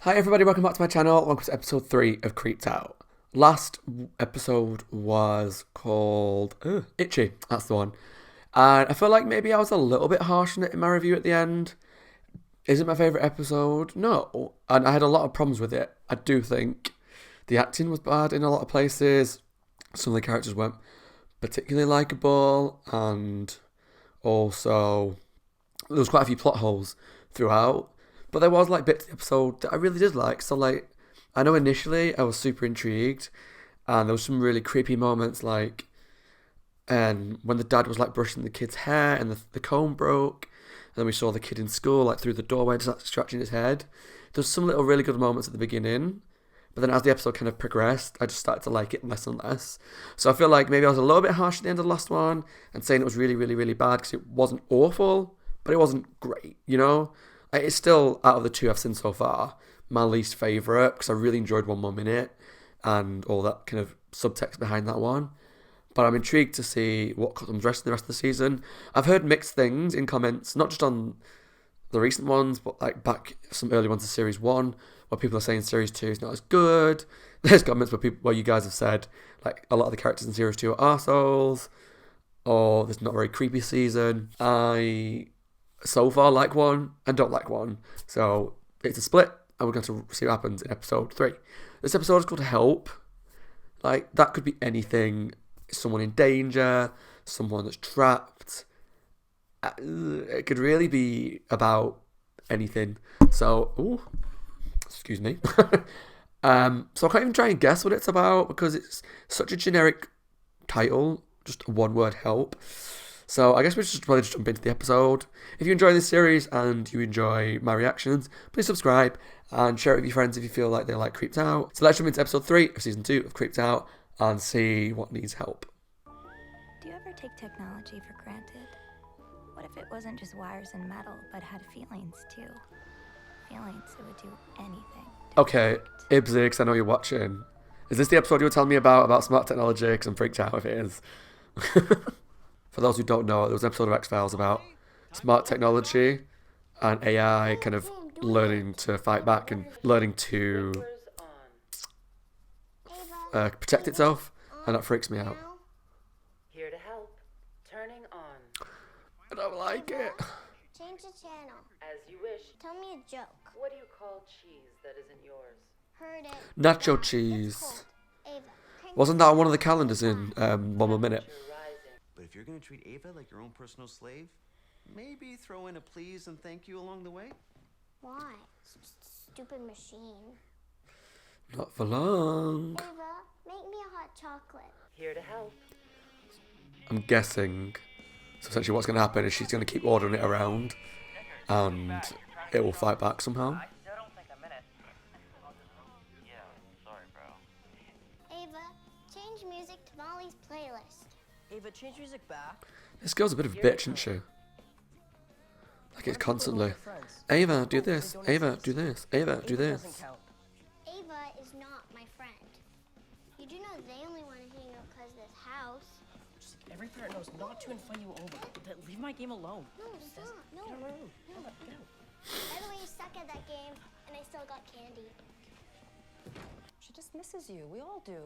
Hi everybody, welcome back to my channel. Welcome to episode 3 of Creeped Out. Last episode was called Itchy, that's the one. And I feel like maybe I was a little bit harsh on it in my review at the end. Is it my favourite episode? No. And I had a lot of problems with it. I do think the acting was bad in a lot of places. Some of the characters weren't particularly likeable, and also there was quite a few plot holes throughout. But there was like bits of the episode that I really did like. So like, I know initially I was super intrigued, and there was some really creepy moments like, and when the dad was like brushing the kid's hair and the comb broke, and then we saw the kid in school like through the doorway just like, scratching his head. There was some little really good moments at the beginning, but then as the episode kind of progressed, I just started to like it less and less. So I feel like maybe I was a little bit harsh at the end of the last one and saying it was really, really, really bad because it wasn't awful, but it wasn't great, you know? It's still, out of the two I've seen so far, my least favourite because I really enjoyed One More Minute and all that kind of subtext behind that one. But I'm intrigued to see what comes rest the rest of the season. I've heard mixed things in comments, not just on the recent ones, but like back some early ones of series one, where people are saying series two is not as good. There's comments where you guys have said like a lot of the characters in series two are arseholes, or there's not a very creepy season. I so far like one and don't like one, so it's a split, and we're going to see what happens in episode 3. This episode is called Help. Like that could be anything: someone in danger, someone that's trapped. It could really be about anything. So, ooh, excuse me. So I can't even try and guess what it's about because it's such a generic title, just a one-word help. So I guess we should probably just jump into the episode. If you enjoy this series and you enjoy my reactions, please subscribe and share it with your friends if you feel like they like Creeped Out. So let's jump into episode 3 of season 2 of Creeped Out and see what needs help. Do you ever take technology for granted? What if it wasn't just wires and metal, but had feelings too? Feelings that would do anything. Okay, Ibsix, I know you're watching. Is this the episode you were telling me about smart technology? Because I'm freaked out if it is. For those who don't know, there was an episode of X-Files about smart technology and AI kind of learning to fight back and learning to protect itself, and that freaks me out. Here to help. Turning on. I don't like it. Change the channel. As you wish. Tell me a joke. What do you call cheese that isn't yours? Heard it. Nacho It's cheese. cold. Ava, turn Wasn't that on one of the calendars in One More Minute? Temperature rising. But if you're gonna treat Ava like your own personal slave, maybe throw in a please and thank you along the way. Why? Stupid machine. Not for long. Ava, make me a hot chocolate. Here to help. I'm guessing. So essentially what's going to happen is she's going to keep ordering it around and it will fight back somehow. Ava, change music to Molly's playlist. Ava, change music back. This girl's a bit of a bitch, isn't she? Like it's constantly, Ava, do this. Ava, do this. Ava, do Ava doesn't this. count. Ava is not my friend. You do know they only want to hang out because of this house. Just every parent knows not to invite you over. Leave my game alone. No, stop. No. Get out. Get out. By the way, you suck at that game, and I still got candy. She just misses you. We all do.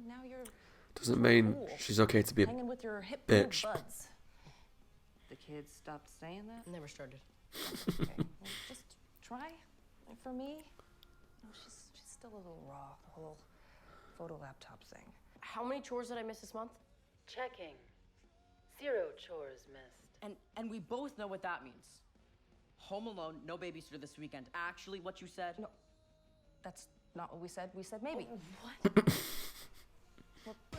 Now you're Doesn't mean she's okay to be a hanging with your hip bitch. buds. The kids stopped saying that? Never started. Okay, well, just try. And for me, she's still a little raw. The whole photo laptop thing. How many chores did I miss this month? Checking. 0 chores missed. And we both know what that means. Home alone, no babysitter this weekend. Actually, what you said? No, that's not what we said. We said maybe.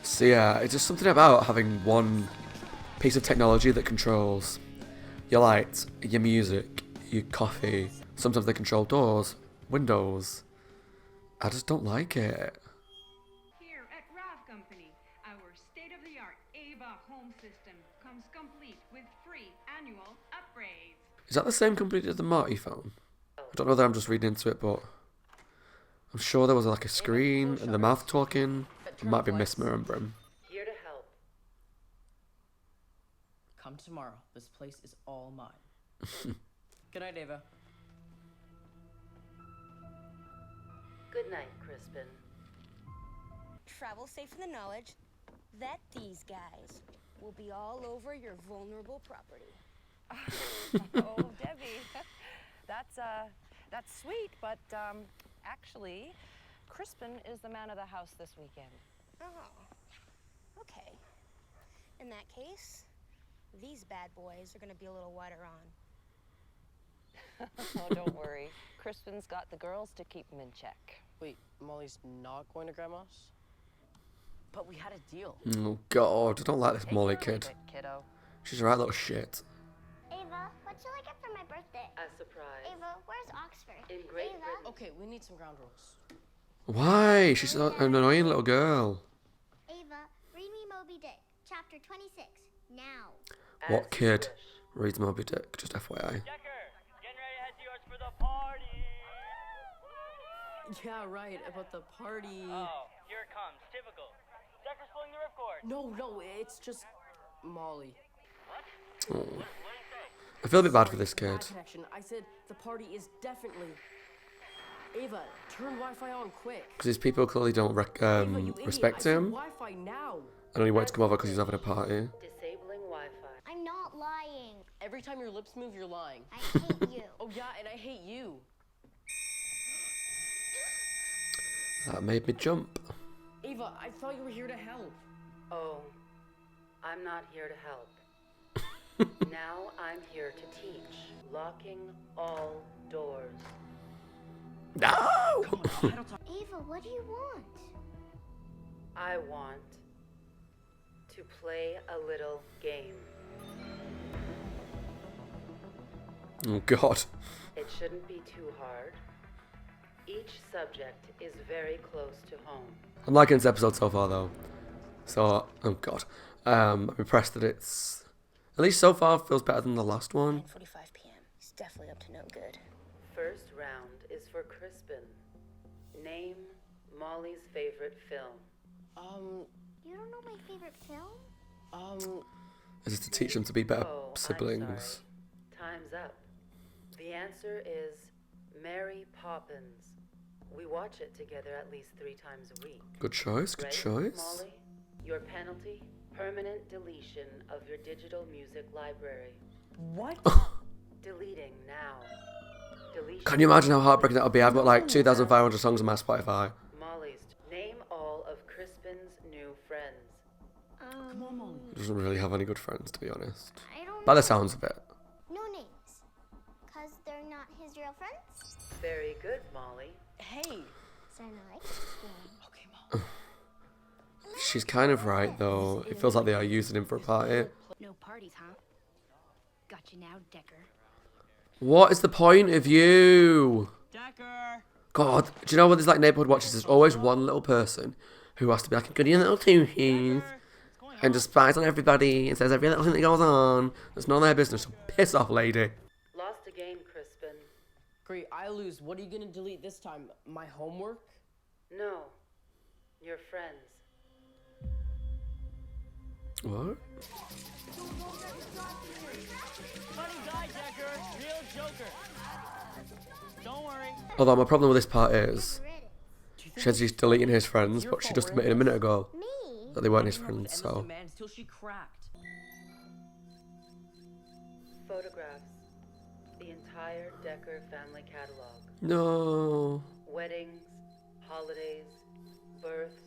So yeah, it's just something about having one piece of technology that controls your lights, your music, your coffee. Sometimes they control doors, windows. I just don't like it. Here at RAV Company, our state-of-the-art Ava home system comes complete with free annual upgrades. Is that the same company that did the Marty phone? I don't know that I'm just reading into it, but I'm sure there was like a screen and the mouth talking. I might be misremembering. Here to help. Come tomorrow. This place is all mine. Good night, Ava. Good night, Crispin. Travel safe in the knowledge that these guys will be all over your vulnerable property. Oh, Debbie, that's sweet, but actually, Crispin is the man of the house this weekend. Oh, okay. In that case, these bad boys are gonna be a little water on. Oh, don't worry. Crispin's got the girls to keep him in check. Wait, Molly's not going to Grandma's? But we had a deal. Oh God, I don't like this Molly Take care of kid. it, kiddo. She's a right little shit. Ava, what shall I get for my birthday? A surprise. Ava, where's Oxford? In Great Ava? Britain. Okay, we need some ground rules. Why? She's an annoying little girl. Ava, read me Moby Dick, chapter 26, now. What As kid you wish. reads Moby Dick? Just FYI. Decker, getting ready to head to yours for the party. Yeah, right, about the party. Oh, here it comes. Typical. Decker's pulling the ripcord. No, it's just Molly. What? What did you say? I feel a bit bad for this Bad kid. connection. I said the party is definitely. Ava, turn Wi-Fi on quick. Because these people clearly don't Ava, you idiot. respect I said him. Wi-Fi now. And only wanted to come over because he's having a party. Disabling Wi-Fi. I'm not lying. Every time your lips move, you're lying. I hate you. Oh yeah, and I hate you. That made me jump. Ava, I thought you were here to help. Oh, I'm not here to help. Now I'm here to teach. Locking all doors. No! Ava, what do you want? I want to play a little game. Oh God. It shouldn't be too hard. Each subject is very close to home. I'm liking this episode so far though. So, oh God. I'm impressed that it's, at least so far, feels better than the last one. 9:45 p.m. He's definitely up to no good. First round is for Crispin. Name Molly's favorite film. You don't know my favorite film? This is to teach them to be better Oh, I'm siblings. sorry. Time's up. The answer is Mary Poppins. We watch it together at least 3 times a week. Good choice, good Ready, choice. Molly? Your penalty? Permanent deletion of your digital music library. What? Deleting now. Deletion. Can you imagine how heartbreaking that would be? I've got like 2,500 songs on my Spotify. Molly's. Name all of Crispin's new friends. Come on, Molly. He doesn't really have any good friends, to be honest. I don't By know. the sounds of it. No names. Because they're not his real friends? Very good, Molly. Hey. So I like this game. Okay, Mom. She's kind of right though. It feels like they are using him for a party. No parties, huh? Got you now, Decker. What is the point of you? Decker! God, do you know what there's like neighborhood watches? There's always one little person who has to be like a goody little two-shoes and just spies on everybody and says every little thing that goes on. It's none of their business. So piss off, lady. Lost a game, Crispin. Great, I lose. What are you gonna delete this time? My homework? No. Your friends. What? Funny guy, Decker! Real joker! Don't worry. Although my problem with this part is Read it. she says she's deleting his friends, but she just admitted a minute ago Me? that they weren't his I didn't know it friends. was endless So demands till she cracked. Photographs. The entire Decker family catalog. no. Weddings, holidays, births,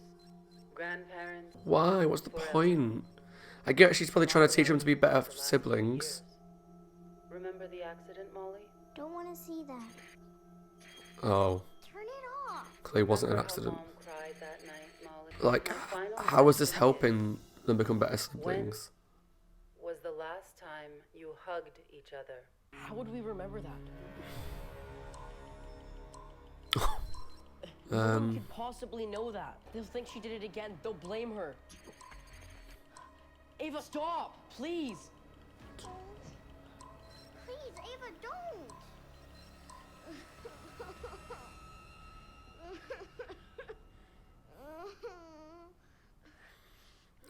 grandparents. Why? What's the Forever. point? I get she's probably trying to teach them to be better The last few siblings. years. Remember the accident, Molly? Don't want to see that. Oh, Turn it off. clearly wasn't an Remember how accident. Mom cried that night, Molly? Like, My final how is this question helping them become better When siblings? was the last time you hugged each other? How would we remember that? No one could possibly know that. They'll think she did it again. They'll blame her. Ava, stop! Please! Please, Ava, don't.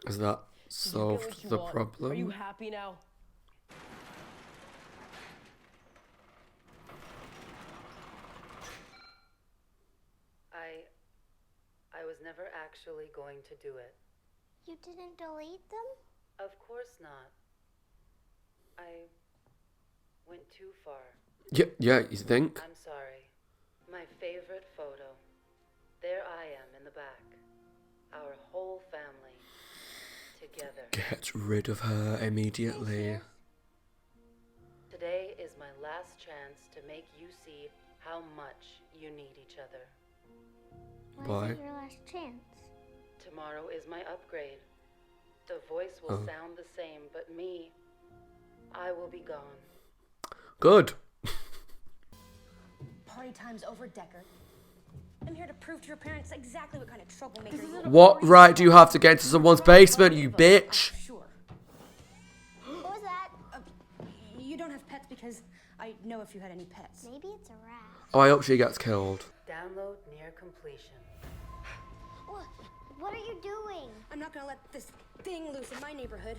Is that Did you get what solved you the want? problem? Are you happy now? I was never actually going to do it. You didn't delete them? Of course not. I went too far. Yeah, you think? I'm sorry. My favorite photo. There I am in the back. Our whole family. Together. Get rid of her immediately. Today is my last chance to make you see how much you need each other. Why is it your last chance? Tomorrow is my upgrade. The voice will sound the same, but me, I will be gone. Good. Party time's over, Decker. I'm here to prove to your parents exactly what kind of troublemaker you are. What right do you have to get into someone's basement, you bitch? Sure. What was that? You don't have pets because I know if you had any pets. Maybe it's a rat. Oh, I hope she gets killed. Download near completion. What are you doing? I'm not gonna let this thing loose in my neighborhood.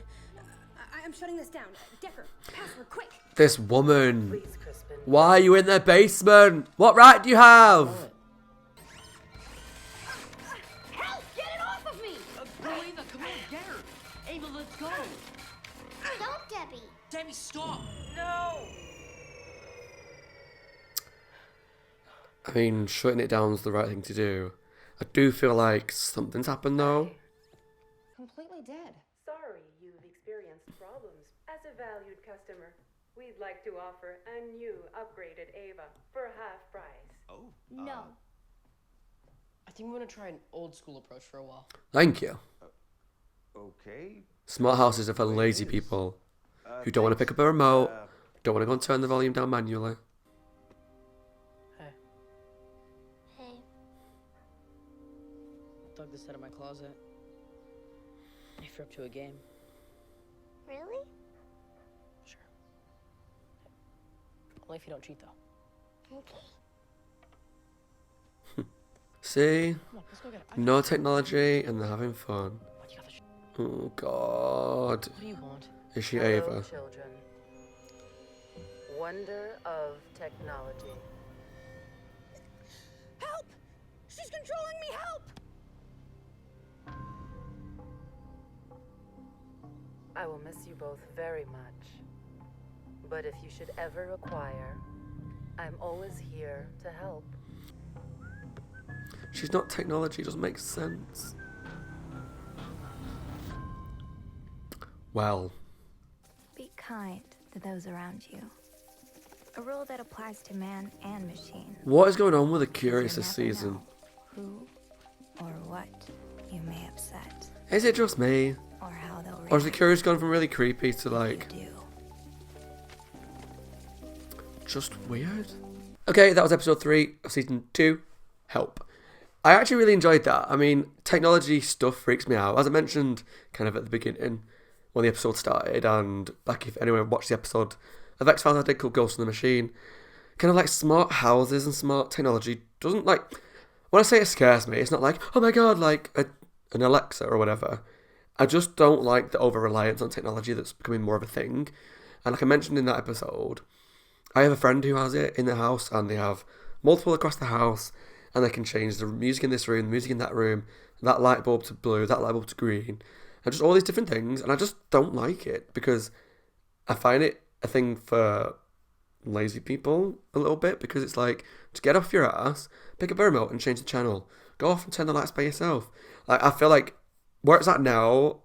I'm shutting this down. Decker, password, quick! This woman. Please, Crispin. Why are you in their basement? What right do you have? Help! Get it off of me! Ava, come on, get her. Ava, let's go. Don't, Debbie. Debbie, stop. No! I mean, shutting it down is the right thing to do. I do feel like something's happened though. Completely dead. Sorry you've experienced problems. As a valued customer, we'd like to offer a new upgraded Ava for half price. Oh. No. I think we're gonna try an old school approach for a while. Thank you. Okay. Smart houses are for lazy people who don't want to pick up a remote, don't want to go and turn the volume down manually. Hey, Hey. dug this out of my closet. If you're up to a game. Really? Sure. Only if you don't cheat, though. Okay. See? Come on, let's go get it. No technology and they're having fun. What, you got the Oh god. what do you want? Is she Hello, Ava? children. Wonder of technology. Help! She's controlling me! Help! I will miss you both very much. But if you should ever require, I'm always here to help. She's not technology, it doesn't make sense. Well, Be kind to those around you. A rule that applies to man and machine. what is going on with the Curious You this never season? know who or what you may upset, Is it just me? or how they'll react. Or has the Curious gone from really creepy to if like you do. just weird? Okay, that was episode 3 of season 2, Help. I actually really enjoyed that. I mean, technology stuff freaks me out. As I mentioned kind of at the beginning when the episode started, and back if anyone watched the episode of X-Files I did called Ghost in the Machine, kind of like smart houses and smart technology doesn't like, when I say it scares me, it's not like, oh my god, like an Alexa or whatever. I just don't like the over-reliance on technology that's becoming more of a thing. And like I mentioned in that episode, I have a friend who has it in their house, and they have multiple across the house, and they can change the music in this room, the music in that room, that light bulb to blue, that light bulb to green, and just all these different things, and I just don't like it, because I find it a thing for lazy people a little bit, because it's like, just get off your ass, pick up a remote and change the channel, go off and turn the lights by yourself. Like, I feel like where it's at now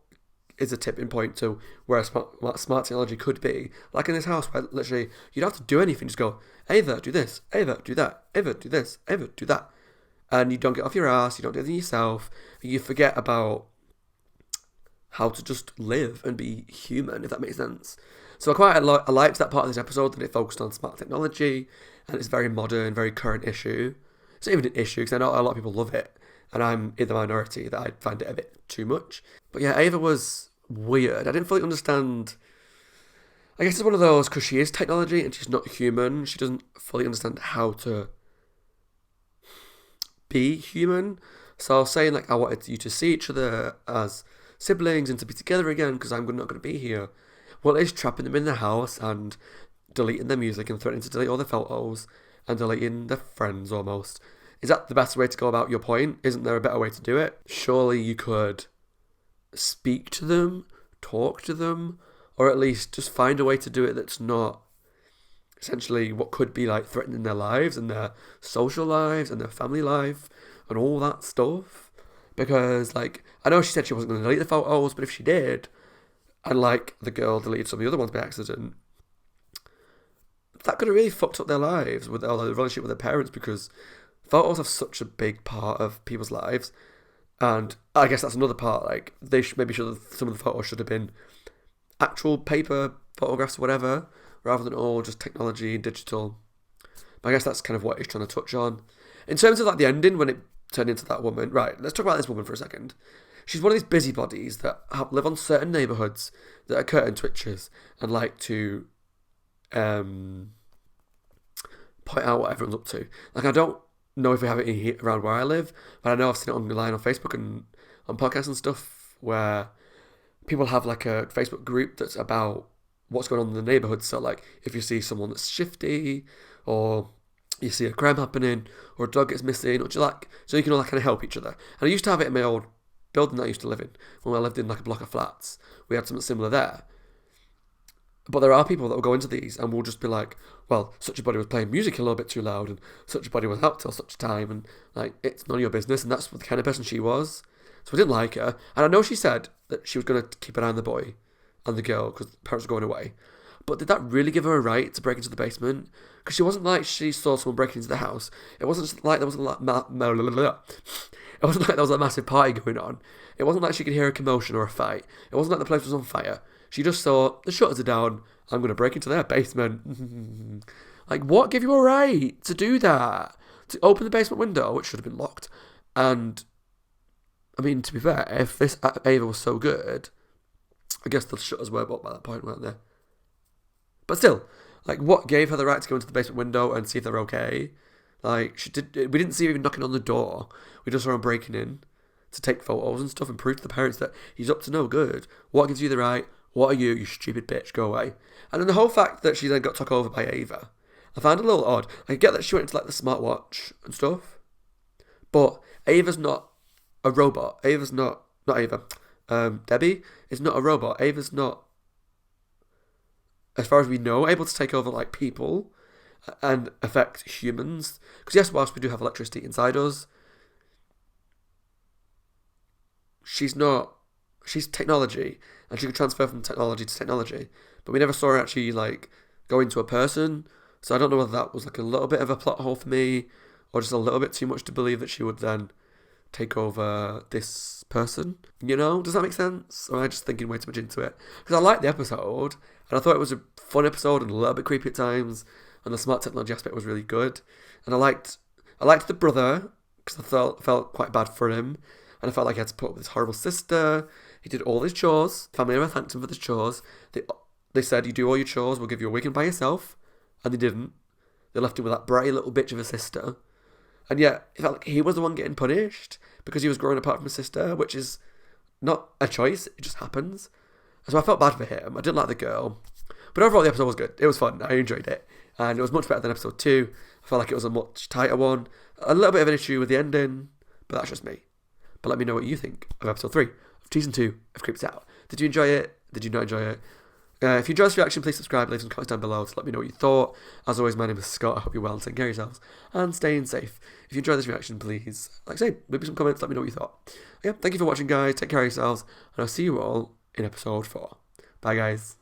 is a tipping point to where smart technology could be. Like in this house where literally you don't have to do anything, just go, Ava, do this, Ava, do that, Ava, do this, Ava, do that. And you don't get off your ass, you don't do anything yourself, you forget about how to just live and be human, if that makes sense. So I liked that part of this episode, that it focused on smart technology, and it's very modern, very current issue. It's not even an issue, because I know a lot of people love it, and I'm in the minority that I find it a bit too much. But yeah, Ava was weird. I didn't fully understand. I guess it's one of those, because she is technology and she's not human, she doesn't fully understand how to be human. So I was saying, like, I wanted you to see each other as siblings and to be together again, because I'm not going to be here. Well, it's trapping them in the house and deleting their music and threatening to delete all their photos and deleting their friends almost. is that the best way to go about your point? Isn't there a better way to do it? Surely you could speak to them, talk to them, or at least just find a way to do it that's not essentially what could be like threatening their lives and their social lives and their family life and all that stuff. Because, like, I know she said she wasn't going to delete the photos, but if she did, and like the girl deleted some of the other ones by accident, that could have really fucked up their lives with their relationship with their parents, because photos have such a big part of people's lives. And I guess that's another part, like, some of the photos should have been actual paper photographs or whatever, rather than all just technology and digital. But I guess that's kind of what he's trying to touch on. In terms of like the ending, when it turned into that woman, right, let's talk about this woman for a second. She's one of these busybodies that live on certain neighbourhoods that are curtain twitchers and like to point out what everyone's up to. Like, I don't know if we have it here around where I live, but I know I've seen it online on Facebook and on podcasts and stuff where people have like a Facebook group that's about what's going on in the neighbourhood. So like, if you see someone that's shifty, or you see a crime happening, or a dog gets missing, or so you can all like kind of help each other. And I used to have it in my old building that I used to live in. When I lived in like a block of flats, we had something similar there. But there are people that will go into these and will just be like, well, such a body was playing music a little bit too loud, and such a body was out till such a time, and like, it's none of your business. And that's what the kind of person she was. So I didn't like her. And I know she said that she was going to keep an eye on the boy and the girl because the parents were going away. But did that really give her a right to break into the basement? Because she wasn't like she saw someone breaking into the house. It wasn't just like there was it wasn't like there was a massive party going on. It wasn't like she could hear a commotion or a fight. It wasn't like the place was on fire. She just saw the shutters are down. I'm going to break into their basement. Like, what gave you a right to do that? To open the basement window, which should have been locked. And I mean, to be fair, if this Ava was so good, I guess the shutters were up by that point, weren't they? But still, like, what gave her the right to go into the basement window and see if they're okay? Like, we didn't see her even knocking on the door. We just saw her breaking in to take photos and stuff and prove to the parents that he's up to no good. What gives you the right? What are you stupid bitch? Go away. And then the whole fact that she then got took over by Ava, I found a little odd. I get that she went into like the smartwatch and stuff, but Ava's not a robot. Ava's not Ava. Debbie is not a robot. Ava's not, as far as we know, able to take over like people and affect humans. Because yes, whilst we do have electricity inside us, she's technology, and she could transfer from technology to technology. But we never saw her actually like go into a person. So I don't know whether that was like a little bit of a plot hole for me, or just a little bit too much to believe that she would then take over this person. You know, does that make sense? Or am I just thinking way too much into it? Because I liked the episode, and I thought it was a fun episode and a little bit creepy at times, and the smart technology aspect was really good. And I liked the brother, because I felt quite bad for him, and I felt like he had to put up with his horrible sister. He did all his chores. Family never thanked him for the chores. They said, you do all your chores, we'll give you a weekend by yourself. And they didn't. They left him with that bratty little bitch of a sister. And yet, it felt like he was the one getting punished because he was growing apart from his sister, which is not a choice, it just happens. So I felt bad for him. I didn't like the girl. But overall, the episode was good. It was fun. I enjoyed it. And it was much better than episode 2. I felt like it was a much tighter one. A little bit of an issue with the ending, but that's just me. But let me know what you think of episode 3 of season 2 of Creeped Out. Did you enjoy it? Did you not enjoy it? If you enjoyed this reaction, please subscribe, leave some comments down below to let me know what you thought. As always, my name is Scott. I hope you're well and taking care of yourselves and staying safe. If you enjoyed this reaction, please, like I say, leave some comments, let me know what you thought. Yeah, thank you for watching, guys. Take care of yourselves, and I'll see you all in episode 4. Bye, guys.